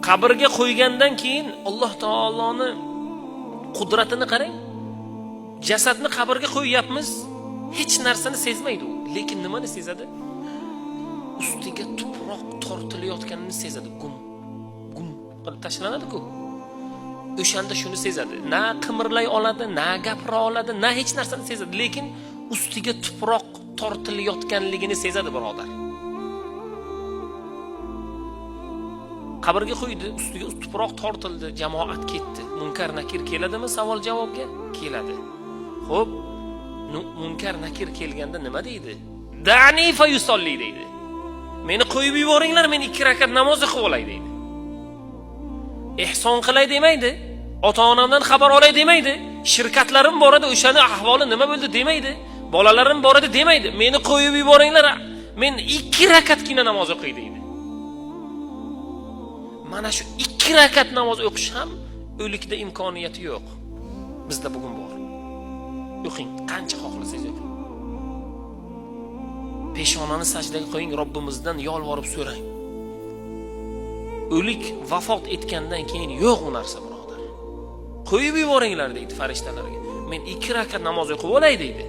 Qabrga qo'ygandan keyin Alloh taoloning qudratini qarang. Jasadni qabrga qo'yyapmiz, hech narsani sezmaydi u, lekin nimani sezadi? Ustiga tuproq tortilayotganini sezadi. Gum qilib tashlanadi-ku. O'shanda shuni sezadi. Na qimirlay oladi, na gapira oladi, na hech narsani sezadi, lekin ustiga tuproq tortilayotganligini sezadi, birodar. Qabrga qo'ydi, ustiga tuproq tortildi, jamoat ketdi. Munkar nakir keladimi savol-javobga? Keladi. Xo'p, munkar nakir kelganda nima deydi? Da'ni fa yusolli deydi. Meni qo'yib yuboringlar, men 2 rakat namoz o'qib olay deydi. Ihson qilay demaydi, ota-onamdan xabar olay demaydi, shirkatlarim bor edi, o'shani ahvoli nima bo'ldi demaydi, bolalarim bor edi demaydi. Meni qo'yib yuboringlar, men 2 rakatgina namoz o'qay deydi. Mana shu 2 rakat namoz o'qish ham o'likda imkoniyati yo'q. Bizda bugun bor. O'qing, qancha xohlasangiz o'qing. Peshonani sajdaga qo'ying, Robbimizdan yolvorib so'rang. O'lik vafot etgandan keyin yo'q u narsa, birodar. Qo'yib yuboringlar deydi farishtalarga. Men 2 rakat namoz o'qib olay deydi.